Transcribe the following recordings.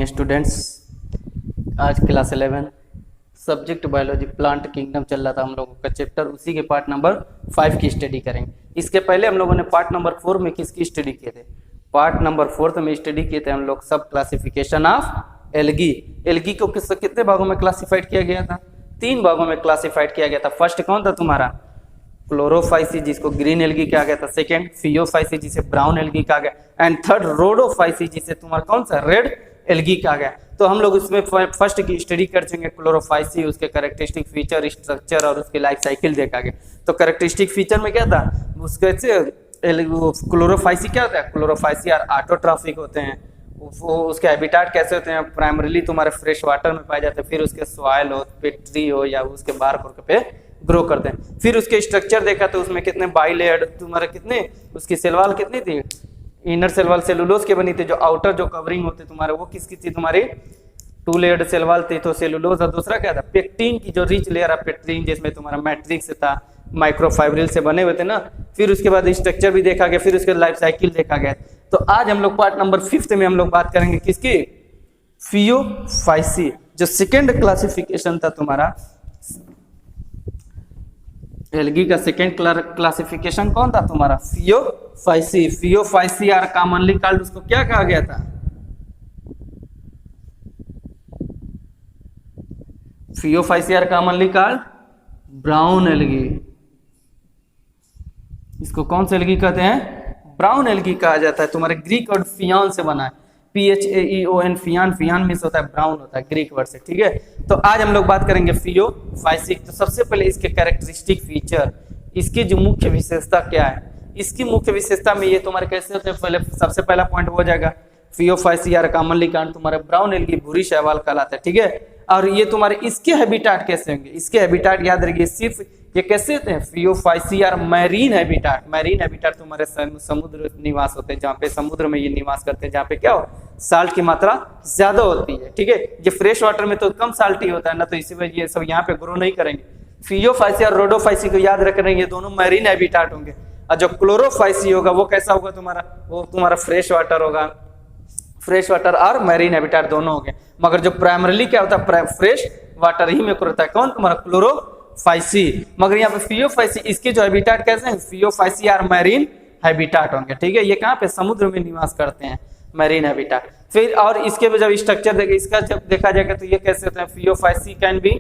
Morning students. आज class 11 subject biology plant kingdom चल रहा था हम लोगों का चैप्टर, उसी के पार्ट नंबर 5 की स्टडी करेंगे। इसके पहले हम लोगों ने पार्ट नंबर 4 में किसकी स्टडी किए थे? पार्ट नंबर 4 में स्टडी किए थे हम लोग सब क्लासिफिकेशन ऑफ एल्गी। एल्गी को कितने भागों में क्लासिफाइड किया गया था? 3 भागों में क्लासिफाइड किया गया था। फर्स्ट कौन था तुम्हारा? क्लोरोफाइसी, जिसको ग्रीन एल्गी कहा गया था। सेकंड फियोफाइसी, जिसे ब्राउन एल्गी कहा गया। एंड थर्ड रोडोफाइसी, जिसे तुम्हारा कौन सा? रेड एल्गी कहा गया। तो हम लोग इसमें फर्स्ट की स्टडी कर चुके क्लोरोफाइसी, उसके कैरेक्टरिस्टिक फीचर, स्ट्रक्चर और उसकी लाइफ साइकिल देखा गया। तो कैरेक्टरिस्टिक फीचर में क्या था उसके? क्लोरोफाइसी क्या होता है? क्लोरोफाइसी और ऑटोट्रॉफिक होते हैं। वो उसके हैबिटाट कैसे होते हैं? प्राइमरीली तुम्हारे फ्रेश वाटर में पाए जाते हैं, फिर उसके सॉइल हो, पे ट्री हो या उसके बार्क पे ग्रो करते हैं। फिर उसके स्ट्रक्चर देखा तो उसमें कितने बाइलेयर तुम्हारे, कितने उसकी सेल वॉल कितनी थी? इनर सेल वॉल सेलुलोज के बनी थी। जो आउटर जो कवरिंग होते तुम्हारे वो किसकी थी? तुम्हारी 2 लेयर्ड सेल वॉल थी, तो सेलुलोज। और दूसरा क्या था? पेक्टिन की जो रिच लेयर है पेक्टिन, जिसमें तुम्हारा मैट्रिक्स था, माइक्रोफाइब्रिल से बने हुए थे ना। फिर उसके बाद स्ट्रक्चर भी देखा गया, फिर उसके लाइफ साइकिल देखा गया। तो आज हम लोग पार्ट नंबर 5 में हम लोग बात करेंगे किसकी? फियोफाइसी। जो सेकेंड क्लासिफिकेशन था तुम्हारा एल्गी का, सेकेंड क्लासिफिकेशन कौन था तुम्हारा? Phaeophyceae. Phaeophyceae are commonly called, उसको क्या कहा गया था? Phaeophyceae are commonly called brown algae. इसको कौन सी एल्गी कहते हैं? ब्राउन एल्गी कहा जाता है। तुम्हारे ग्रीक वर्ड फियान से बना है, PHAEON, फियान। फियान मीन्स होता है ब्राउन, होता है ग्रीक वर्ड से, ठीक है। तो आज हम लोग बात करेंगे फियोफाइसी। तो सबसे पहले इसके कैरेक्टरिस्टिक फीचर, इसकी जो मुख्य विशेषता क्या है? इसकी मुख्य विशेषता में ये तुम्हारे कैसे होते हैं? पहले सबसे पहला पॉइंट हो जाएगा फियोफाइसी आर कॉमनली कॉल्ड, तुम्हारे ब्राउन एल्गी भूरी शैवाल कहलाता है, ठीक है। और ये तुम्हारे इसके हैबिटाट कैसे होंगे? इसके हैबिटाट याद रखिए, सिर्फ ये कैसे होते हैं? Phaeophyceae are marine habitat. Marine habitat तुम्हारे समुद्र निवास होते हैं, जहाँ पे समुद्र में ये निवास करते हैं, जहाँ पे क्या हो, साल्ट की मात्रा ज्यादा होती है, ठीक है। ये फ्रेश वाटर में तो कम साल्टी होता है ना, तो इसी वजह ये सब यहाँ पे ग्रो नहीं करेंगे। फियोफाइसी और रोडोफाइसी को याद रख रहे हैं, ये दोनों मैरीन हैबिटाट होंगे। और जो क्लोरोफाइसी होगा वो कैसा होगा तुम्हारा? वो तुम्हारा फ्रेश वाटर होगा। फ्रेश वाटर और मैरीन हैबिटाट दोनों हो गए। मगर जो प्राइमरीली क्या होता है? फ्रेश वाटर ही में करता है। कौन? तुम्हारा क्लोरोफाइसी। मगर यहाँ पे फियोफाइसी, इसके जो हैबिटाट कैसे हैं? फियोफाइसी और मैरीन हैबिटाट होंगे, ठीक है। ये कहाँ पे? समुद्र में निवास करते हैं, मैरीन हैबिटाट। फिर और इसके जब स्ट्रक्चर देखे, इसका जब देखा जाएगा तो ये कैसे होता है? फियोफाइसी कैन बी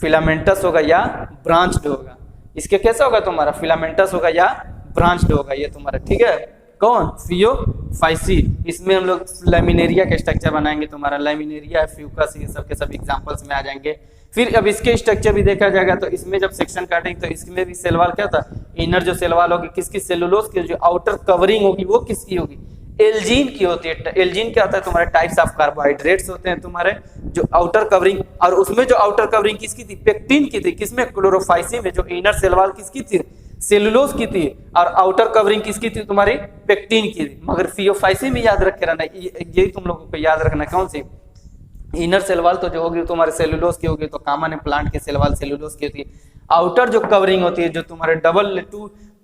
फिलामेंटस होगा या ब्रांच्ड होगा। इसके कैसा होगा तुम्हारा? फिलामेंटस होगा या ब्रांच्ड होगा ये तुम्हारा, ठीक है। कौन? फियोफाइसी। इसमें हम लोग लैमिनेरिया का स्ट्रक्चर बनाएंगे, तुम्हारा लैमिनेरिया, फ्यूकस, ये सब के सब एग्जांपल्स में आ जाएंगे। फिर अब इसके स्ट्रक्चर भी देखा जाएगा तो इसमें जब सेक्शन काटेंगे तो इसमें भी सेल वॉल क्या था? इनर जो सेल वॉल होगी किसकी? सेलुलोज की। जो आउटर कवरिंग होगी वो किसकी होगी? एल्जीन की होती है। एल्जीन क्या होता है? तुम्हारे टाइप्स ऑफ कार्बोहाइड्रेट्स होते हैं तुम्हारे, जो आउटर कवरिंग। और उसमें जो आउटर कवरिंग किसकी थी? पेक्टिन की थी। किसमें? क्लोरोफाइसी में। जो इनर सेल वॉल किसकी थी? सेलुलोज की थी। और आउटर कवरिंग किसकी थी? तुम्हारी पेक्टिन की थी। मगर फियोफाइसी में याद रख के रहना, यही तुम लोगों को याद रखना। कौन सी? इनर सेल वॉल तो जो होगी तुम्हारे सेलुलोज की होगी, तो कॉमन है प्लांट के सेल वॉल सेलुलोज की होती है। आउटर जो कवरिंग होती है, जो तुम्हारे double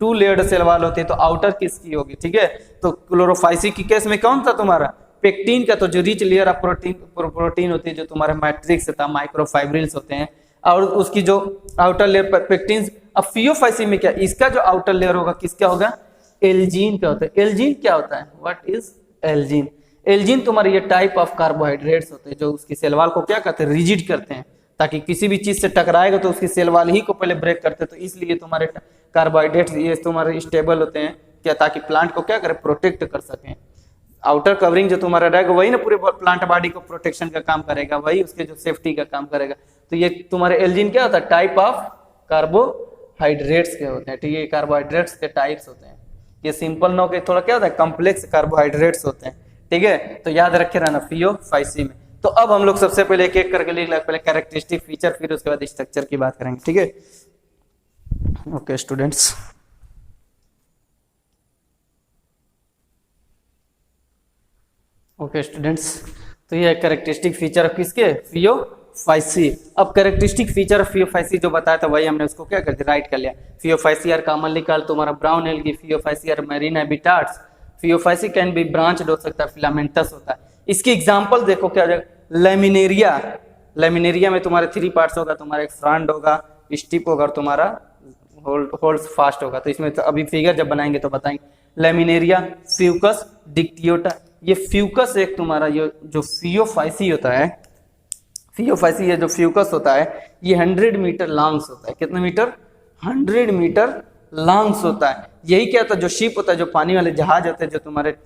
two layered cell wall होती है, तो आउटर किसकी होगी, ठीक है। तो क्लोरोफाइसी की केस में कौन था तुम्हारा? पेक्टिन का। तो जो रिच लेयर ऑफ प्रोटीन होती है, जो तुम्हारे मैट्रिक्स था, माइक्रोफाइब्रिल्स होते हैं, और उसकी जो आउटर लेयर पेक्टिन। अब फियोफाइसी में क्या? इसका जो आउटर लेयर होगा किसका होगा? एल्जीन का होता है। एल्जीन क्या होता है? What is Elgin? एल्जीन तुम्हारे ये टाइप ऑफ कार्बोहाइड्रेट्स होते हैं, जो उसकी सेल वॉल को क्या करते हैं? रिजिड करते हैं, ताकि किसी भी चीज से टकराएगा तो उसकी सेल वॉल ही को पहले ब्रेक करते हैं। तो इसलिए तुम्हारे कार्बोहाइड्रेट्स ये तुम्हारे स्टेबल होते हैं, क्या? ताकि प्लांट को क्या करे? प्रोटेक्ट कर सकें। आउटर कवरिंग जो तुम्हारा रहेगा वही ना पूरे प्लांट बॉडी को प्रोटेक्शन का काम करेगा, वही उसके जो सेफ्टी का काम करेगा। तो ये तुम्हारे एल्जीन क्या होता है? टाइप ऑफ कार्बोहाइड्रेट्स के होते हैं, ठीक है। कार्बोहाइड्रेट्स के टाइप्स होते हैं। ये सिंपल नो के थोड़ा क्या होता है? कॉम्प्लेक्स कार्बोहाइड्रेट्स होते हैं, ठीक है। तो याद रखे रहना फियोफाइसी में। तो अब हम लोग सबसे पहले एक एक करके लिख लें, पहले कैरेक्टरिस्टिक फीचर, फिर उसके बाद स्ट्रक्चर की बात करेंगे, ठीक है। ओके स्टूडेंट्स, ओके स्टूडेंट्स, तो ये कैरेक्टरिस्टिक फीचर किसके? फियोफाइसी। अब कैरेक्टरिस्टिक फीचर फियोफाइसी जो बताया था वही हमने उसको क्या कर दिया? राइट कर लिया। फियोफाइसी आर कॉमनली कॉल्ड तुम्हारा brown algae. Phaeophyceae are marine habitats. Phaeophyceae can be branched हो सकता है, फिलामेंटस होता है। इसकी एग्जाम्पल देखो क्या हो जाएगा, लेमिनेरिया, लेमिनेरिया में तुम्हारे 3 पार्ट्स होगा, तुम्हारा एक फ्रंट होगा, स्टिप होगा और तुम्हारा होल्ड्स फास्ट होगा। तो इसमें तो अभी फिगर जब बनाएंगे तो बताएंगे। लेमिनेरिया, फ्यूकस, डिक्टियोटा, ये फ्यूकस एक तुम्हारा ये जो फियोफाइसी होता है, फियोफाइसी ये जो फ्यूकस होता है ये 100 मीटर लॉन्ग्स होता है। कितने मीटर? 100 मीटर लॉन्ग्स होता है। यही क्या होता है, जो शिप होता है, जो पानी वाले जहाज होते हैं, जो तुम्हारे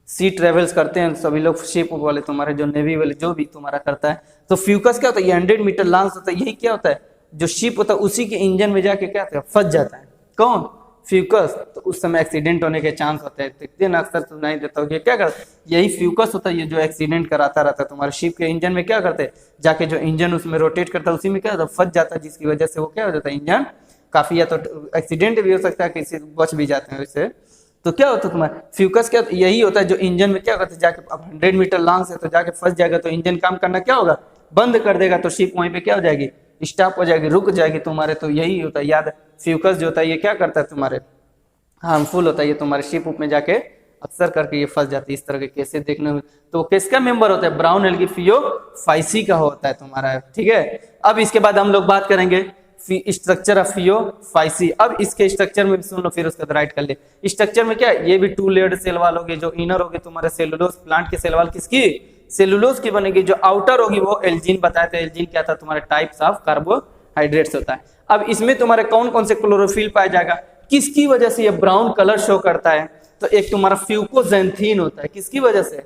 सी ट्रेवल्स करते हैं सभी लोग, शिप वाले तुम्हारे, जो नेवी वाले, जो भी तुम्हारा करता है, तो फ्यूकस क्या होता है, ये 100 मीटर लॉन्ग्स होता है। यही क्या होता है, जो शिप होता है उसी के इंजन में जाके क्या होता है, फंस जाता है। कौन? फ्यूकस। तो उस समय एक्सीडेंट होने के चांस होते हैं। देखते हैं ना अक्सर सुनाई देता हो, ये क्या करता है, यही फ्यूकस होता है, ये जो एक्सीडेंट कराता रहता है तुम्हारे शिप के इंजन में। क्या करते हैं, जाके जो इंजन उसमें रोटेट करता है उसी में क्या होता है, फंस जाता है, जिसकी वजह से वो क्या हो जाता है, इंजन काफी, या तो एक्सीडेंट भी हो सकता है, किसी बच भी जाते हैं उससे। तो क्या होता है तुम्हारा फ्यूकस, क्या यही होता है जो इंजन में क्या करता है, जाके अब 100 मीटर लॉन्ग से तो जाके फंस जाएगा, तो इंजन काम करना क्या होगा, बंद कर देगा, तो शिप वहीं पे क्या हो जाएगी, स्टॉप हो जाएगी, रुक जाएगी तुम्हारे। तो यही होता है, याद, फ्यूकस जो होता है ये क्या करता है, तुम्हारे हार्मफुल होता है, ये तुम्हारे शिप में जाके अक्सर करके ये फंस जाती है। इस तरह के केसेस देखने में, तो किसका मेंबर होता है, ब्राउन एल्गी फियोफाइसी का होता है तुम्हारा। ठीक है, अब इसके बाद हम लोग बात करेंगे स्ट्रक्चर ऑफ फियोफाइसी। अब इसके स्ट्रक्चर में भी सुन लो, फिर उसका राइट कर ले। स्ट्रक्चर में क्या है, ये भी 2 लेयर्ड सेल वाल होगी, जो इनर होगी तुम्हारे सेलुलोज, प्लांट के सेल वाल किसकी, सेलुलोज की बनेगी, जो आउटर होगी वो एल्जीन बताया था। एल्जीन क्या था, तुम्हारे टाइप्स ऑफ कार्बोहाइड्रेट्स होता है। अब इसमें तुम्हारे कौन कौन से क्लोरोफिल पाया जाएगा, किसकी वजह से ये ब्राउन कलर शो करता है, तो एक तुम्हारा फ्यूकोजेंथीन होता है। किसकी वजह से,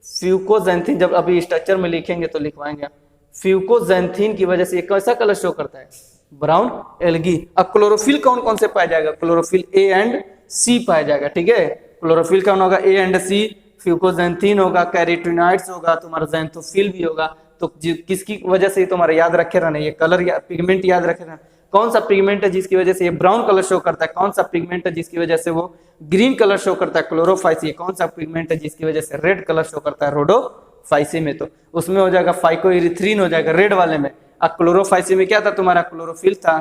फ्यूकोजेंथीन, जब अभी स्ट्रक्चर में लिखेंगे तो लिखवाएंगे, फ्यूकोजेंथीन की वजह से ये कैसा कलर शो करता है, ब्राउन एल्गी। अब क्लोरोफिल कौन कौन से पाया जाएगा, क्लोरोफिल ए एंड सी पाया जाएगा। ठीक है, क्लोरोफिल कौन होगा, ए एंड सी, फ्यूकोजेंथीन होगा, कैरोटीनॉइड्स होगा, तुम्हारा ज़ैंथोफिल भी होगा। तो किसकी वजह से तुम्हारा याद रखे रहना, ये कलर या पिगमेंट याद रखे रहना, कौन सा पिगमेंट है जिसकी वजह से ये ब्राउन कलर शो करता है, कौन सा पिगमेंट है जिसकी वजह से वो ग्रीन कलर शो करता है, क्लोरोफाइसी, कौन सा पिगमेंट है जिसकी वजह से रेड कलर शो करता है, रोडोफाइसी में। तो उसमें हो जाएगा फाइकोइरिथ्रीन हो जाएगा रेड वाले में, और क्लोरोफाइसी में क्या था तुम्हारा, क्लोरोफिल था।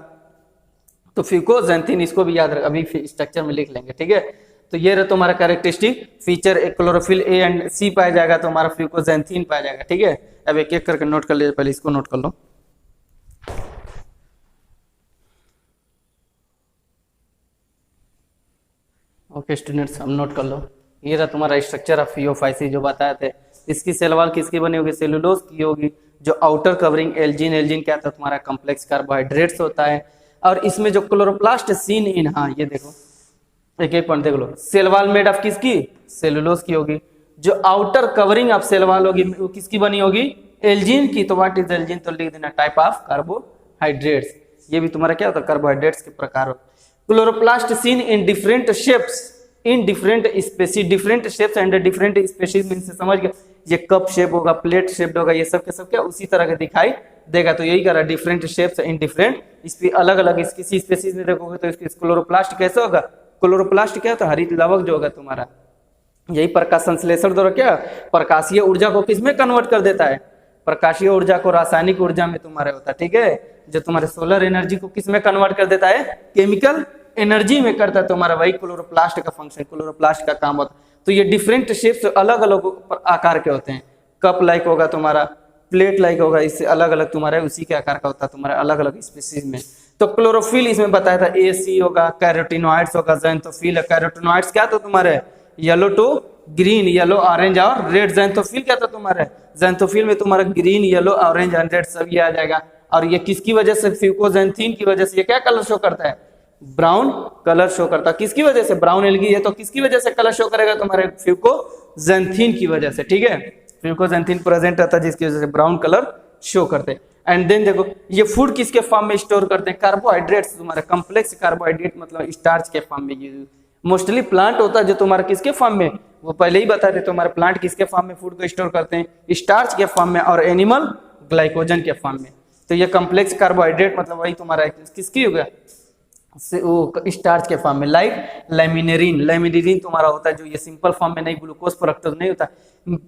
तो फ्यूकोजेंथीन, इसको भी याद रख, अभी स्ट्रक्चर में लिख लेंगे। ठीक है, तो ये रहा तुम्हारा कैरेक्टरिस्टिक फीचर, एक क्लोरोफिल ए एंड सी पाया जाएगा, तो हमारा फ्यूकोजेंथीन पाया जाएगा। ठीक है, अब एक एक करके नोट कर लीजिए, पहले इसको नोट कर लो। ओके स्टूडेंट्स, हम नोट कर लो। ये रहा तुम्हारा स्ट्रक्चर ऑफ फियोफाइसी जो बताए थे। इसकी सेल वॉल किसकी बनी होगी, सेलुलोज की होगी, जो आउटर कवरिंग एल्जीन, एल्जीन क्या था तुम्हारा कॉम्प्लेक्स कार्बोहाइड्रेट्स होता है। और इसमें जो क्लोरोप्लास्ट सीन इन, हाँ ये देखो एक एक पॉइंट देख लो, सेल वॉल मेड ऑफ किसकी, सेलुलोज की होगी। जो outer covering of cell wall होगी वो किसकी बनी होगी, एल्जीन की। तो व्हाट इज एल्जीन, तो लिख देना टाइप ऑफ कार्बोहाइड्रेट्स। ये भी तुम्हारा क्या होता है, कार्बोहाइड्रेट्स के प्रकार होता है। Chloroplast seen in different shapes, in different species, different shapes and different species mean से समझ गया, ये कप शेप होगा, प्लेट शेप होगा, ये सब के सब क्या उसी तरह के दिखाई देगा। तो यही करा, डिफरेंट शेप्स इन डिफरेंट, अलग अलग किसी स्पेसीज में देखोगे तो इसकी क्लोरोप्लास्ट कैसे होगा, क्लोरोप्लास्ट क्या होता है, हरित लवक जो होगा तुम्हारा, यही प्रकाश संश्लेषण द्वारा क्या प्रकाशीय ऊर्जा को किसमें कन्वर्ट कर देता है, प्रकाशीय ऊर्जा को रासायनिक ऊर्जा में तुम्हारे होता है। ठीक है, जो तुम्हारे सोलर एनर्जी को किसमें कन्वर्ट कर देता है, केमिकल एनर्जी में करता है तुम्हारा, वही क्लोरोप्लास्ट का फंक्शन, क्लोरोप्लास्ट का काम होता है। तो ये डिफरेंट शेप्स अलग अलग आकार के होते हैं, कप लाइक होगा तुम्हारा, प्लेट लाइक होगा, इससे अलग अलग तुम्हारा उसी के आकार का होता है तुम्हारा अलग अलग स्पीसीज में। तो क्लोरोफिल इसमें बताया था ए सी होगा, कैरोटीनॉइड्स होगा, ज़ैंथोफिल है। कैरोटीनॉइड्स क्या था तुम्हारे, yellow to green, yellow orange और रेड। ज़ैंथोफिल क्या था तुम्हारे, ज़ैंथोफिल में तुम्हारा green, yellow, orange and red सब ये आ जाएगा। और ये किसकी वजह से, फ्यूकोजेंथीन की वजह से ये क्या कलर शो करता है, ब्राउन कलर शो करता है। किसकी वजह से, ब्राउन एल्गी है तो किसकी वजह से कलर शो करेगा, तुम्हारे फ्यूकोजेंथीन की वजह से। ठीक है, फ्यूकोजेंथीन प्रेजेंट रहता है जिसकी वजह से ब्राउन कलर शो करते हैं। एंड देन देखो ये फूड किसके फॉर्म में स्टोर करते हैं, कार्बोहाइड्रेट्स, तुम्हारे कॉम्प्लेक्स कार्बोहाइड्रेट मतलब स्टार्च के फॉर्म में। मोस्टली प्लांट होता है जो तुम्हारा किसके फॉर्म में, वो पहले ही बता देते तुम्हारे प्लांट किसके फॉर्म में फूड को स्टोर करते हैं, स्टार्च के फॉर्म में, और एनिमल ग्लाइकोजन के फॉर्म में। तो ये कॉम्प्लेक्स कार्बोहाइड्रेट मतलब वही तुम्हारा किसकी हो गया, वो स्टार्च के फॉर्म में। लाइक लैमिनेरिन, लैमिनेरिन तुम्हारा होता है जो ये सिंपल फॉर्म में नहीं, ग्लूकोज प्रोडक्ट नहीं होता।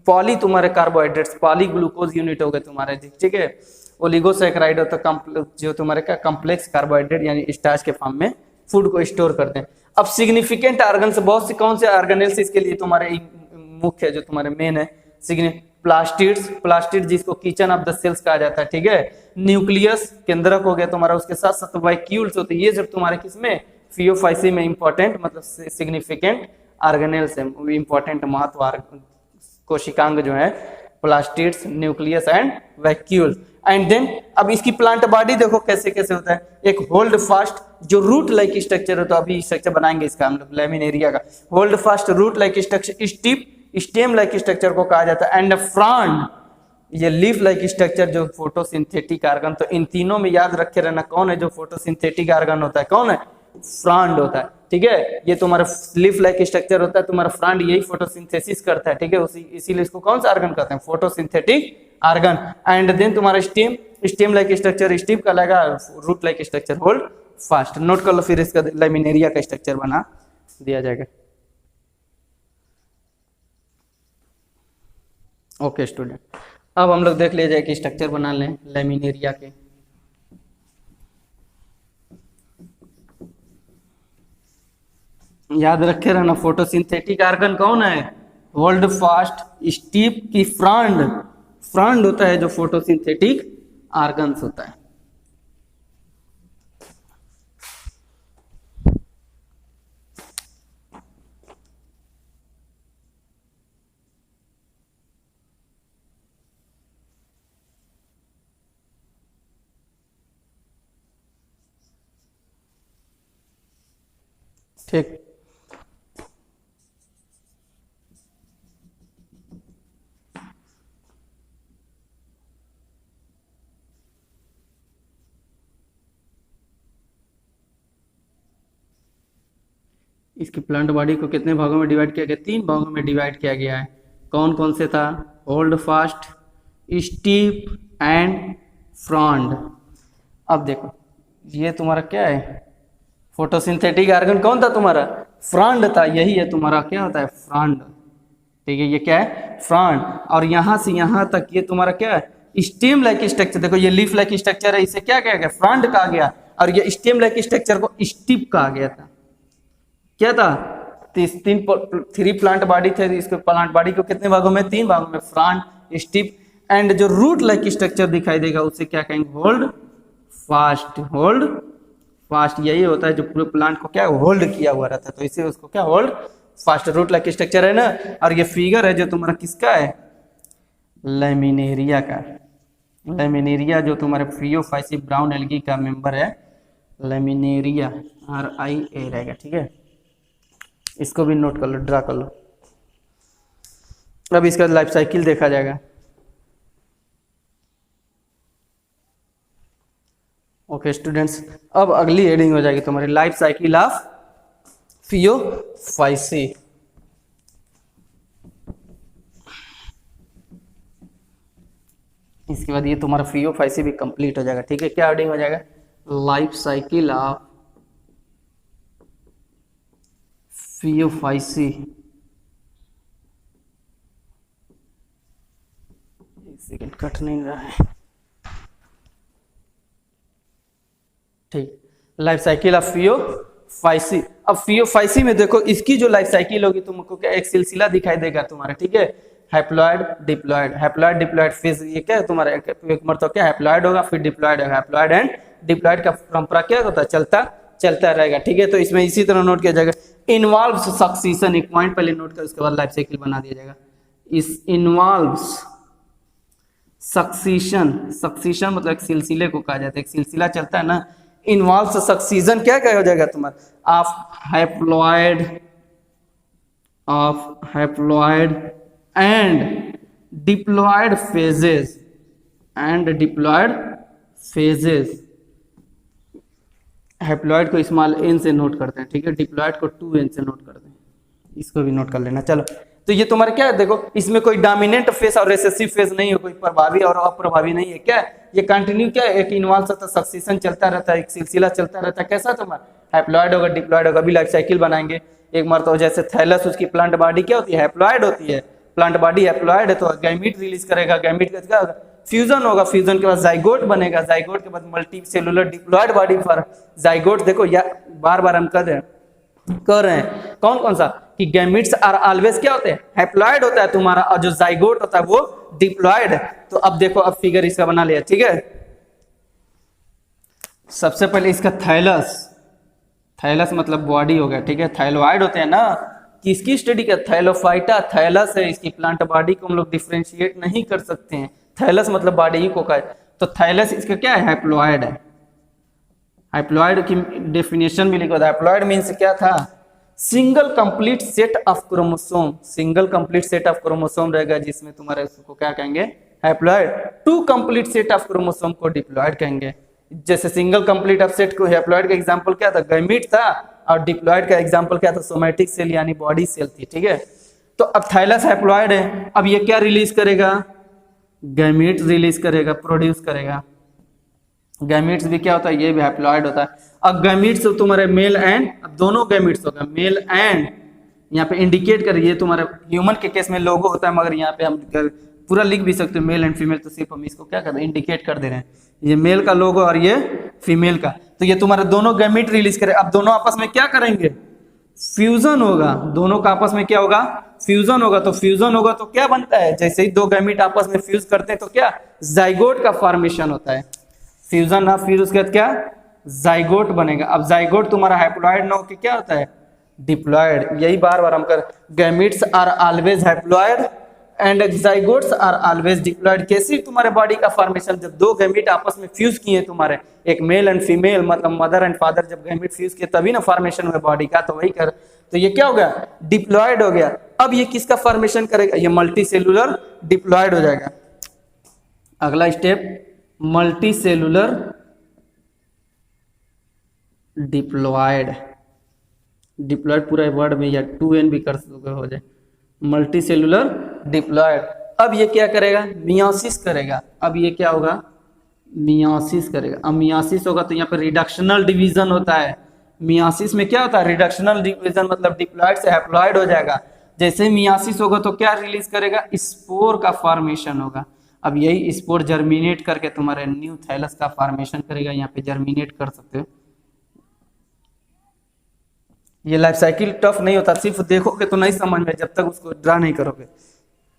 पॉली तुम्हारे कार्बोहाइड्रेट्स, पॉली ग्लूकोज यूनिट हो गए तुम्हारे। ठीक है, ओलिगोसैकेराइड होता है जो तुम्हारे का कॉम्प्लेक्स कार्बोहाइड्रेट यानी स्टार्च के फॉर्म में फूड को स्टोर करते हैं। अब सिग्निफिकेंट ऑर्गन से बहुत से कौन से ऑर्गेनेल्स इसके लिए तुम्हारे मुख्य जो तुम्हारे मेन है, प्लास्टिड्स, प्लास्टिड जिसको किचन ऑफ द सेल्स कहा जाता है, ठीक है। न्यूक्लियस केंद्रक हो गया तुम्हारा, उसके साथ साथ वैक्यूल्स होते हैं, ये जब तुम्हारे किसमें फियोफाइसी में इंपॉर्टेंट मतलब सिग्निफिकेंट ऑर्गेनेल्स है, इंपॉर्टेंट महत्व कोशिकांग जो है, plastids, nucleus and vacuole. And then अब इसकी प्लांट बॉडी देखो कैसे कैसे होता है, एक होल्ड फास्ट जो रूट लाइक स्ट्रक्चर है, तो अभी स्ट्रक्चर बनाएंगे इसका हम लोग लैमिनेरिया का। Hold fast root like structure, stipe stem like structure को कहा जाता है, एंड फ्रॉन्ड ये लीफ लाइक स्ट्रक्चर जो फोटोसिंथेटिक ऑर्गन। तो इन तीनों में याद रखे रहना कौन है जो फोटोसिंथेटिक ऑर्गन होता है, कौन है, फ्रॉन्ड होता है, ठीक है। ये तुम्हारा लीफ लाइक स्ट्रक्चर होता है, तुम्हारा फ्रॉन्ड यही फोटोसिंथेसिस करता है, ठीक है, उसी इसीलिए इसको कौन सा ऑर्गन कहते हैं, फोटोसिंथेटिक ऑर्गन। एंड देन तुम्हारा stem, stem like structure stipe का लगा, root like structure hold fast. Note कर लो, फिर इसका लैमिनेरिया का स्ट्रक्चर बना दिया जाएगा। ओके स्टूडेंट, अब हम लोग देख ले जाए कि स्ट्रक्चर बना लें लैमिनेरिया के। याद रखे रहना, फोटोसिंथेटिक ऑर्गन कौन है, होल्ड फास्ट स्टीप की फ्रॉन्ड, फ्रॉन्ड होता है जो फोटोसिंथेटिक ऑर्गन्स होता है। ठीक, इसकी प्लांट बॉडी को कितने भागों में डिवाइड किया गया, 3 भागों में डिवाइड किया गया है। कौन कौन से था, hold fast, steep and frond. अब देखो ये तुम्हारा क्या है, फोटोसिंथेटिक ऑर्गन कौन था तुम्हारा, फ्रॉन्ड था, यही है तुम्हारा क्या होता है, फ्रॉन्ड, ठीक है, ये क्या है, फ्रॉन्ड। और यहां से यहां तक ये तुम्हारा क्या है, स्टेम लाइक स्ट्रक्चर। देखो ये लीफ लाइक स्ट्रक्चर है, इसे क्या कहा गया, फ्रॉन्ड कहा गया, और ये स्टेम लाइक स्ट्रक्चर को स्टीप कहा गया था। क्या था, 3 प्लांट बॉडी थे, इसके प्लांट बॉडी को कितने भागों में, 3 भागों में, फ्रॉन्ड, स्टीप एंड जो रूट लाइक स्ट्रक्चर दिखाई देगा उसे क्या कहेंगे, होल्ड फास्ट, होल्ड फास्ट। यही होता है जो पूरे प्लांट को क्या होल्ड किया हुआ रहता है, तो इसे उसको क्या hold fast, root like structure है ना। और ये फिगर है जो तुम्हारा किसका है, लैमिनेरिया का। लैमिनेरिया जो तुम्हारे फियोफाइसी ब्राउन एल्गी का मेंबर है, लैमिनेरिया, RIA रहेगा, ठीक है। इसको भी नोट कर लो, ड्रा कर लो। अब इसका लाइफ साइकिल देखा जाएगा। ओके स्टूडेंट्स, अब अगली हेडिंग हो जाएगी तुम्हारी लाइफ साइकिल ऑफ फियोफाइसी। इसके बाद ये तुम्हारा फियोफाइसी भी कंप्लीट हो जाएगा, ठीक है। क्या हेडिंग हो जाएगा, लाइफ साइकिल ऑफ फियोफाइसी। एक सेकंड, कट नहीं रहा है, ठीक। Life cycle of Phaeophyceae. अब फियोफाइसी में देखो इसकी जो लाइफ साइकिल होगी तुमको क्या एक सिलसिला दिखाई देगा तुम्हारा, ठीक है। Haploid diploid, haploid diploid phase, ये क्या है तुम्हारा, एक मरतबा क्या हैप्लॉइड होगा, फिर डिप्लॉइड होगा। हैप्लॉइड एंड डिप्लॉइड का परंपरा क्या होता है, चलता रहेगा, ठीक है। तो इसमें इसी तरह नोट किया जाएगा, इन्वॉल्व्स सक्सीशन, एक पॉइंट पहले नोट कर उसके बाद लाइफ साइकिल बना दिया जाएगा। इस इन्वॉल्व्स सक्सीशन, सक्सीशन मतलब एक सिलसिले को कहा जाता है, एक सिलसिला चलता है ना। इन्वॉल्व्स सक्सीशन क्या हो जाएगा तुम्हारा, of haploid and diploid phases, haploid को स्मॉल n से नोट करते हैं, ठीक है, डिप्लॉइड को 2n से नोट करते हैं, इसको भी नोट कर लेना। चलो, तो ये तुम्हारे क्या है, देखो इसमें कोई डोमिनेंट फेज और रिसेसिव फेज नहीं है, कोई प्रभावी और अप्रभावी नहीं है, क्या ये कंटिन्यू क्या है, एक इन्वॉल्व होता है, सक्सेशन चलता रहता है, एक सिलसिला चलता रहता है। कैसा तुम्हारा हैप्लॉइड होगा, डिप्लॉइड होगा। अभी लाइफ साइकिल बनाएंगे एक मरतबा, जैसे थैलस, उसकी प्लांट बॉडी क्या होती है, हैप्लॉइड होती है, प्लांट बॉडी हैप्लॉइड है, तो गैमीट रिलीज करेगा, गैमीट का क्या होगा, फ्यूजन होगा, फ्यूजन के बाद जाइगोट बनेगा, जाइगोट के बाद मल्टी सेलुलर डिप्लॉइड बॉडी पर जाइगोट। देखो या बार बार हम कर रहे हैं कौन कौन सा, कि गैमिट्स आर ऑलवेज क्या होते हैं, हैप्लॉइड होता है तुम्हारा, और जो जाइगोट होता है वो डिप्लॉइड। तो अब देखो, अब फिगर इसका बना लिया, ठीक है। सबसे पहले इसका थैलस, थैलस मतलब बॉडी हो गया, ठीक है। थाइलॉइड होते हैं ना, किसकी स्टडी का, थैलोफाइटा थैलस है इसकी, प्लांट बॉडी को हम लोग डिफरेंशिएट नहीं कर सकते हैं, थैलस मतलब बॉडी ही को का है। तो थैलस इसका क्या है, हैप्लॉइड है। हैप्लॉइड की डेफिनेशन भी लिखो, हैप्लॉइड मीन्स क्या था, single complete set of chromosome, single complete set of chromosome रहेगा जिसमें तुम्हारे उसको क्या कहेंगे, haploid. Two complete set of chromosome को डिप्लॉइड कहेंगे। जैसे सिंगल कंप्लीट ऑफ सेट को हैप्लॉइड का एग्जांपल क्या था, गैमीट था, और डिप्लॉइड का एग्जांपल क्या था, सोमैटिक सेल यानी बॉडी सेल थी, ठीक है। तो अब थाइलस हैप्लॉइड है, अब ये क्या रिलीज करेगा, गैमीट रिलीज करेगा, प्रोड्यूस करेगा। गैमीट्स भी क्या होता है, ये भी हैप्लॉइड होता है। अब गैमीट्स तुम्हारे मेल एंड, अब दोनों गैमीट्स होगा मेल एंड, यहाँ पे इंडिकेट कर, ये तुम्हारे ह्यूमन के केस में लोगो होता है, मगर यहाँ पे हम पूरा लिख भी सकते हैं मेल एंड फीमेल, तो सिर्फ हम इसको क्या कर रहे हैं, इंडिकेट कर दे रहे हैं, ये मेल का लोगो और ये फीमेल का। तो ये तुम्हारे दोनों गैमीट रिलीज करे, अब दोनों आपस में क्या करेंगे, फ्यूजन होगा, दोनों का आपस में क्या होगा, फ्यूजन होगा। तो फ्यूजन होगा तो क्या बनता है, जैसे ही दो गैमीट आपस में फ्यूज करते हैं तो क्या, जाइगोट का फॉर्मेशन होता है। फ्यूजन ना, फिर उसके बाद क्या, जाइगोट बनेगा। अब जाइगोट तुम्हारा हैप्लॉइड ना होके क्या होता है, डिप्लॉइड। यही बार बार हम कर, gametes are always haploid and zygotes are always diploid. कैसी तुम्हारे बॉडी का फॉर्मेशन, जब दो गैमीट आपस में फ्यूज किए तुम्हारे, एक मेल एंड फीमेल, मतलब मदर एंड फादर, जब गैमीट फ्यूज किए तभी ना फॉर्मेशन हुआ बॉडी का, तो वही कर, तो ये क्या हो गया, डिप्लॉइड हो गया। अब ये किसका फॉर्मेशन करेगा, ये मल्टी सेलुलर डिप्लॉइड हो जाएगा। अगला step, multi cellular diploid, diploid पूरा वर्ड में या 2n भी कर सकते हो जाए, मल्टी सेलुलर डिप्लॉइड। अब ये क्या करेगा, मियोसिस करेगा। अब ये क्या होगा, मियोसिस करेगा। अब मियोसिस होगा तो यहाँ पे रिडक्शनल डिवीजन होता है। मियोसिस में क्या होता है, रिडक्शनल डिवीजन, मतलब डिप्लॉइड से हैप्लॉइड हो जाएगा। जैसे मियोसिस होगा तो क्या रिलीज करेगा, स्पोर का फॉर्मेशन होगा। अब यही स्पोर जर्मिनेट करके तुम्हारे न्यू थैलस का फॉर्मेशन करेगा, यहाँ पे जर्मिनेट कर सकते हो। ये लाइफ साइकिल टफ नहीं होता, सिर्फ देखोगे तो नहीं समझ में, जब तक उसको ड्रा नहीं करोगे।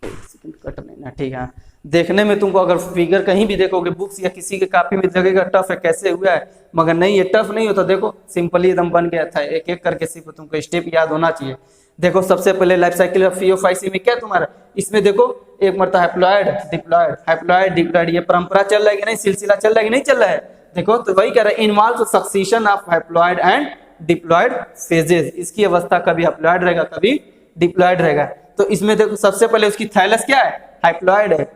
कट नहीं ना, ठीक है। देखने में तुमको अगर फिगर कहीं भी देखोगे बुक्स या किसी के कॉपी में लगेगा टफ है, कैसे हुआ है, मगर नहीं, ये टफ नहीं होता। देखो सिंपली एकदम बन गया था, एक एक करके सिर्फ तुमको स्टेप याद होना चाहिए। देखो सबसे पहले लाइफ साइकिल ऑफ फियोफाइसी में क्या तुम्हारा, इसमें देखो एक मरता हैप्लॉइड डिप्लॉइड, हैप्लॉइड डिप्लॉइड, ये परंपरा चल रहा है कि नहीं, सिलसिला चल रहा है कि नहीं चल रहा है। देखो तो वही कह रहा है, involve succession of haploid and diploid phases. इसकी अवस्था कभी हैप्लॉइड रहेगा, कभी डिप्लॉइड रहेगा। तो इसमें देखो सबसे पहले उसकी थैलस क्या है, हैप्लॉइड है।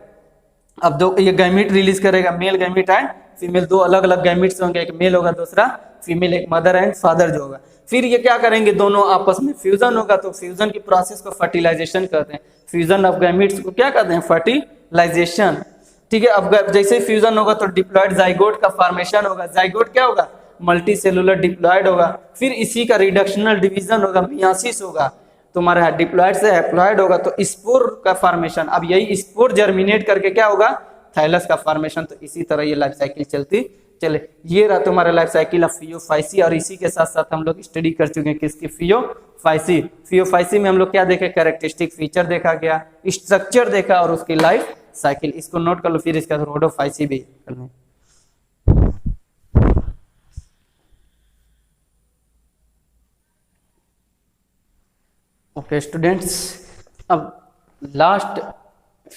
अब दो ये गैमीट रिलीज करेगा, मेल गैमीट एंड फीमेल, दो अलग अलग गैमीट्स होंगे, एक मेल होगा दूसरा फीमेल, एक मदर एंड फादर जो होगा। फिर ये क्या करेंगे, दोनों आपस में फ्यूजन होगा। तो फ्यूजन की प्रोसेस को फर्टिलाइजेशन कहते हैं। फ्यूजन ऑफ गैमीट्स को क्या कहते हैं, फर्टिलाइजेशन, ठीक है। अब जैसे ही फ्यूजन होगा तो डिप्लॉइड जाइगोट का फॉर्मेशन होगा। जाइगोट क्या होगा, मल्टी सेलुलर डिप्लॉइड होगा। फिर इसी का रिडक्शनल डिवीजन होगा, मियोसिस होगा, तुम्हारा डिप्लॉइड से हैप्लॉइड होगा तो स्पोर का फॉर्मेशन। अब यही स्पोर जर्मिनेट करके क्या होगा, थैलस का फॉर्मेशन। तो इसी तरह ये लाइफ साइकिल चलती चले। ये रहा तुम्हारा लाइफ साइकिल ऑफ फियोफाइसी। और इसी के साथ साथ हम लोग स्टडी कर चुके हैं किसकी, फियोफाइसी। फियोफाइसी में हम लोग क्या देखे, कैरेक्टरिस्टिक फीचर देखा गया, स्ट्रक्चर देखा और उसकी लाइफ साइकिल। इसको नोट कर लो, फिर इसका रोडोफाइसी भी करना है। ओके स्टूडेंट्स, अब लास्ट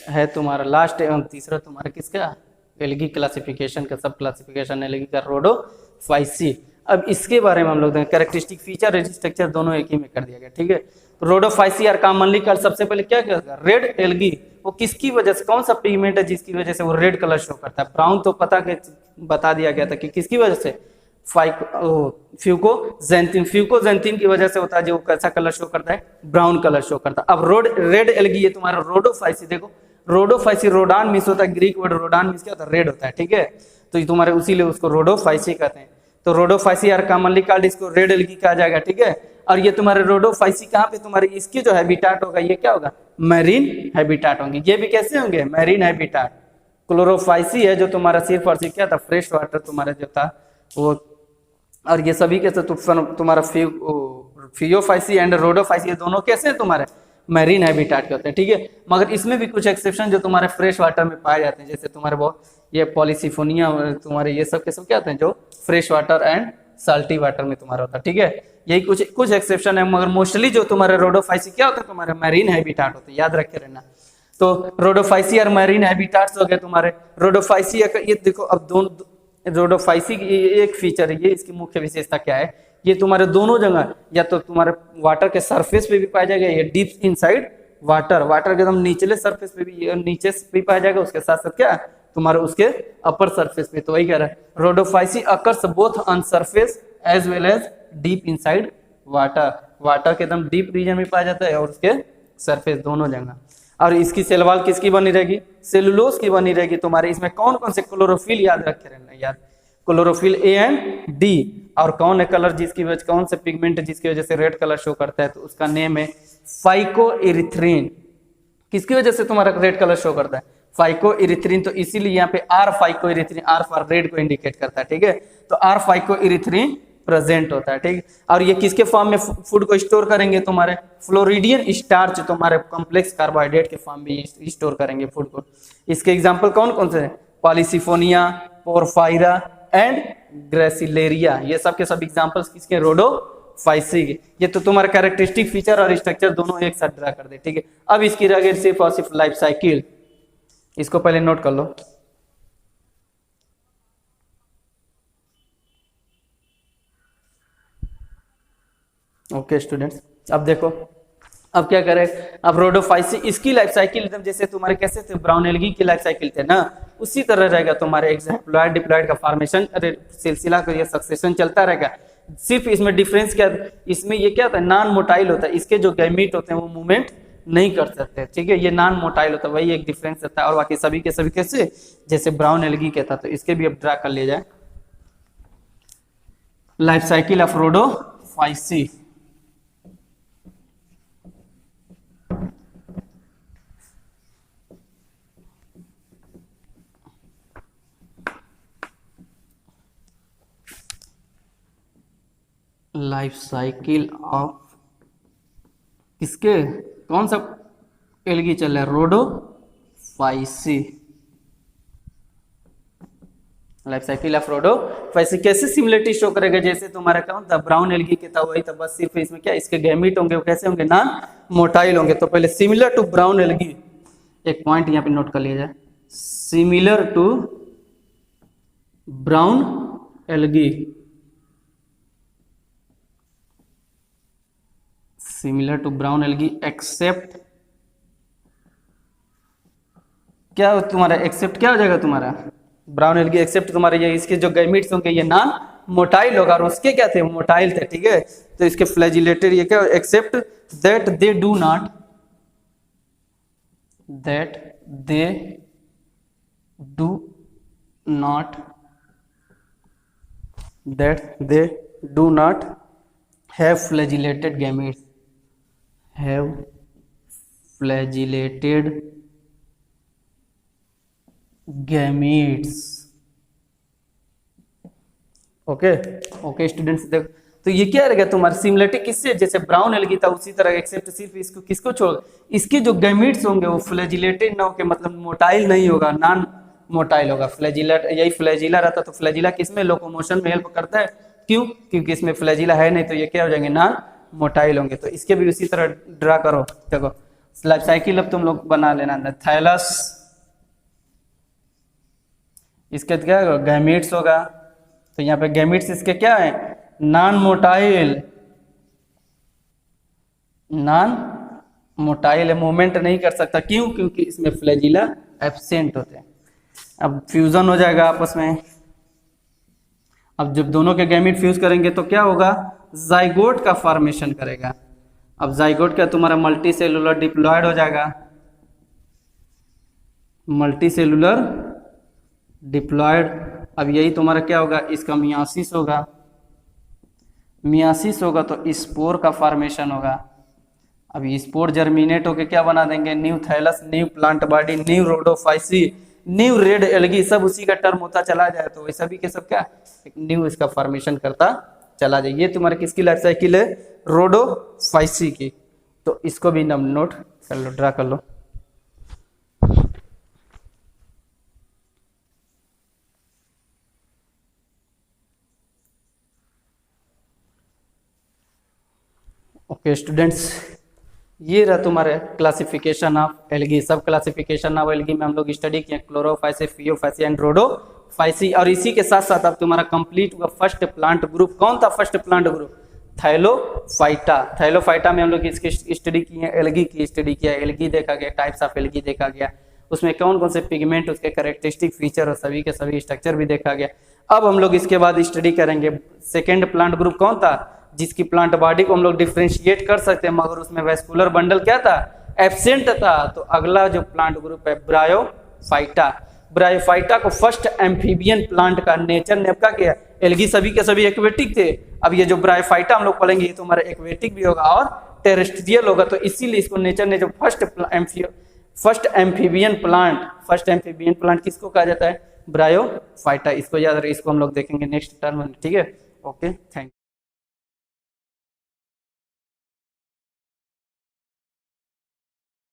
है तुम्हारा, लास्ट एवं तीसरा तुम्हारा किसका, एल्गी क्लासिफिकेशन का, सब क्लासिफिकेशन एल्गी का रोडोफाइसी। अब इसके बारे में हम लोग देखें, कैरेक्टरिस्टिक फीचर स्ट्रक्चर दोनों एक ही में कर दिया गया, ठीक है। रोडोफाइसी आर कॉमनली कॉल्ड, सबसे पहले क्या कहता है, रेड एल्गी। वो किसकी वजह से, कौन सा पिगमेंट है जिसकी वजह से वो रेड कलर शो करता है। ब्राउन तो बता दिया गया था कि किसकी वजह से, फ्यूकोजेंथिन, फ्यूकोजेंथिन की वजह से होता है, जो कैसा कलर शो करता है, ब्राउन कलर शो करता है। अब रेड एल्गी, ये तुम्हारा रोडोफाइसी। देखो रोडोफाइसी, रोडान मीन्स होता है, ग्रीक वर्ड रोडान मीन्स क्या होता है, रेड होता है, ठीक है। तो ये तुम्हारे उसीलिए उसको रोडोफाइसी कहते हैं। तो रोडोफाइसी आर कॉमनली कॉल्ड, इसको रेड एल्गी कहा जाएगा, ठीक है। और ये तुम्हारे रोडोफाइसी कहाँ पे, तुम्हारे इसकी जो हैबिटाट होगा, ये क्या होगा, मैरीन हैबिटाट होंगे। ये भी कैसे होंगे, मैरीन हैबिटाट। क्लोरोफाइसी है जो तुम्हारा सिर्फ और सिर्फ क्या था, फ्रेश वाटर तुम्हारा जो था वो। और ये सभी के तुम्हारा फियोफाइसी एंड रोडोफाइसी ये दोनों कैसे हैं तुम्हारे मैरीन हैबिटाट के होते हैं, ठीक है। मगर इसमें भी कुछ एक्सेप्शन जो तुम्हारे फ्रेश वाटर में पाए जाते हैं, जैसे तुम्हारे वो ये पॉलीसिफोनिया तुम्हारे ये सब के सब क्या होते हैं जो fresh water and salty water में तुम्हारा होता है, ठीक है। यही कुछ कुछ एक्सेप्शन है, मगर मोस्टली जो तुम्हारे रोडोफाइसी क्या होता है तुम्हारे मैरीन हैबिटाट होते हैं, याद रखे रहना। तो रोडोफाइसी और मैरीन हैबिटाट्स हो गए तुम्हारे। रोडोफाइसी ये देखो, अब दोनों रोडोफाइसी की एक फीचर है, ये इसकी मुख्य विशेषता क्या है, ये तुम्हारे दोनों जगह या तो तुम्हारे वाटर के सरफेस पे भी पाया जाएगा, ये डीप इनसाइड वाटर, वाटर के एकदम निचले सरफेस पे भी, नीचे भी पाया जाएगा, उसके साथ साथ क्या तुम्हारे उसके अपर सरफेस पे। तो वही कह रहा है Rhodophyceae occurs both on surface as well as deep inside water, water के एकदम डीप रीजन में पाया जाता है और उसके सरफेस दोनों जगह। और इसकी सेल वॉल किसकी बनी रहेगी, सेलुलोज की बनी रहेगी तुम्हारे। इसमें कौन कौन से क्लोरोफिल याद रखे रहना, याद क्लोरोफिल ए एंड डी। और कौन है कलर जिसकी वजह, कौन से पिगमेंट जिसकी वजह से रेड कलर शो करता है, तो उसका नेम है फाइकोइरिथ्रिन। किसकी वजह से तुम्हारा रेड कलर शो करता है, फाइकोइरिथ्रिन। तो इसीलिए यहाँ पे आर फाइकोइरिथ्रिन, आर फॉर रेड को इंडिकेट करता है, ठीक है। तो आर फाइकोइरिथ्रिन प्रेजेंट होता है, ठीक। और ये किसके फॉर्म में फूड को स्टोर करेंगे, तुम्हारे फ्लोरिडियन स्टार्च, तुम्हारे कॉम्प्लेक्स कार्बोहाइड्रेट के फॉर्म में स्टोर करेंगे फूड को। इसके एग्जांपल कौन कौन से हैं, पॉलीसिफोनिया, पोरफायरा एंड ग्रेसिलेरिया, ये सब के सब एग्जांपल्स किसके, रोडोफाइसी के। ये तो तुम्हारा कैरेक्टरिस्टिक फीचर और स्ट्रक्चर दोनों एक साथ ड्रा कर दे, ठीक है। अब इसकी रह सिर्फ और सिर्फ लाइफ साइकिल, इसको पहले नोट कर लो। ओके स्टूडेंट्स, अब देखो अब क्या करें, अब रोडोफाइसी इसकी लाइफ साइकिल एकदम जैसे तुम्हारे कैसे थे ब्राउन एल्गी की लाइफ साइकिल थे ना, उसी तरह रहेगा तुम्हारे एक्सप्लॉयड डिप्लॉयड का फॉर्मेशन, अरे सिलसिला का ये सक्सेशन चलता रहेगा। सिर्फ इसमें डिफरेंस क्या, इसमें ये क्या होता है नॉन मोटाइल होता है, इसके जो गैमीट होते हैं वो मूवमेंट नहीं कर सकते, ठीक है। ये नॉन मोटाइल होता है, वही एक डिफरेंस रहता है। और बाकी सभी के सभी कैसे जैसे ब्राउन एल्गी के था, तो इसके भी अब ड्रा कर लिया जाए life cycle of Rhodophyceae. Life cycle of किसके, कौन सा एल्गी चल रहा है, Rhodophyceae. Life cycle of Rhodophyceae कैसे सिमिलरिटी शो करेगा, जैसे तुम्हारा कौन था ब्राउन एल्गी के था वही था, बस सिर्फ इसमें क्या इसके गैमीट होंगे वो कैसे होंगे नॉन मोटाइल होंगे। तो पहले सिमिलर टू ब्राउन एल्गी, एक पॉइंट यहाँ पे नोट कर लिया जाए, similar to brown algae, similar to brown algae except क्या तुम्हारा, एक्सेप्ट क्या हो जाएगा तुम्हारा ब्राउन एल्गी एक्सेप्ट तुम्हारे ये इसके जो गैमीट्स होंगे ये नॉन मोटाइल होगा, और उसके क्या थे मोटाइल थे, ठीक है। तो इसके फ्लैजिलेटेड ये क्या except that they do not, that they do not, that they do not have flagellated gametes, have flagellated gametes। Okay okay students, देखो तो ये क्या रहेगा तुम्हारा सिमिलरिटी किससे, जैसे ब्राउन एल्गी था उसी तरह एक्सेप्ट सिर्फ इसको किसको छोड़, इसके जो गैमीट्स होंगे वो फ्लैजिलेटेड ना होके मतलब मोटाइल नहीं होगा, नॉन मोटाइल होगा। फ्लैजिला, यही फ्लैजिला रहता, तो फ्लैजिला किसमें लोकोमोशन में हेल्प करता है, क्यों, क्योंकि इसमें फ्लैजिला है नहीं, तो ये क्या हो जाएंगे नॉन मोटाइल होंगे। तो इसके भी उसी तरह ड्रा करो, देखो लाइफ साइकिल अब तुम लोग बना लेना, थैलस इसके क्या होगा गैमीट्स होगा, तो यहाँ पे गैमीट्स इसके क्या है नॉन मोटाइल, नॉन मोटाइल है, मूवमेंट नहीं कर सकता, क्यों, क्योंकि इसमें फ्लैजिला एब्सेंट होते हैं। अब फ्यूजन हो जाएगा आपस में, अब जब दोनों के गैमीट फ्यूज करेंगे तो क्या होगा जाइगोट का फॉर्मेशन करेगा। अब जाइगोट का तुम्हारा मल्टी सेलुलर डिप्लॉयड हो जाएगा, मल्टी सेलुलर डिप्लॉयड। अब यही तुम्हारा क्या होगा इसका मियासिस होगा, मियासिस होगा तो स्पोर का फॉर्मेशन होगा। अब स्पोर जर्मिनेट होकर क्या बना देंगे new thallus, new plant body, new Rhodophyceae, new red algae, सब उसी का टर्म होता चला जाए, तो वैसा भी के सब क्या एक न्यू इसका फॉर्मेशन करता चला जाए। ये तुम्हारा किसकी लाइफ साइकिल है, रोडोफाइसी की। तो इसको भी नम नोट कर लो, ड्रा कर लो। ओके स्टूडेंट्स, ये रहा तुम्हारे क्लासिफिकेशन ऑफ एल्गी। सब क्लासिफिकेशन ऑफ एल्गी में हम लोग स्टडी किए क्लोरोफाइसी, फियोफाइसी एंड रोडोफाइसी। और इसी के साथ साथ अब तुम्हारा कंप्लीट हुआ फर्स्ट प्लांट ग्रुप। कौन था first plant group, Thallophyta. Thallophyta में हम लोग इसकी स्टडी किए, एल्गी की स्टडी किया, एल्गी देखा गया, टाइप्स ऑफ एल्गी देखा गया, उसमें कौन कौन से पिगमेंट, उसके कैरेक्टरिस्टिक फीचर और सभी के सभी स्ट्रक्चर भी देखा गया। अब हम लोग इसके बाद स्टडी करेंगे सेकेंड प्लांट ग्रुप। कौन था, जिसकी प्लांट बॉडी को हम लोग डिफ्रेंशिएट कर सकते हैं मगर उसमें वैस्कुलर बंडल क्या था, एब्सेंट था। तो अगला जो प्लांट ग्रुप है ब्रायोफाइटा। ब्रायोफाइटा को फर्स्ट एम्फीबियन प्लांट का नेचर ने क्या किया, एल्गी सभी के सभी एक्वेटिक थे। अब ये जो ब्रायोफाइटा हम लोग पढ़ेंगे ये तो हमारा एक्वेटिक भी होगा और टेरेस्ट्रियल होगा। तो इसीलिए इसको नेचर ने जो फर्स्ट एम्फीबियन प्लांट किसको कहा जाता है, ब्रायोफाइटा। इसको याद रखिए, इसको हम लोग देखेंगे नेक्स्ट टर्म में, ठीक है। Okay, thank you.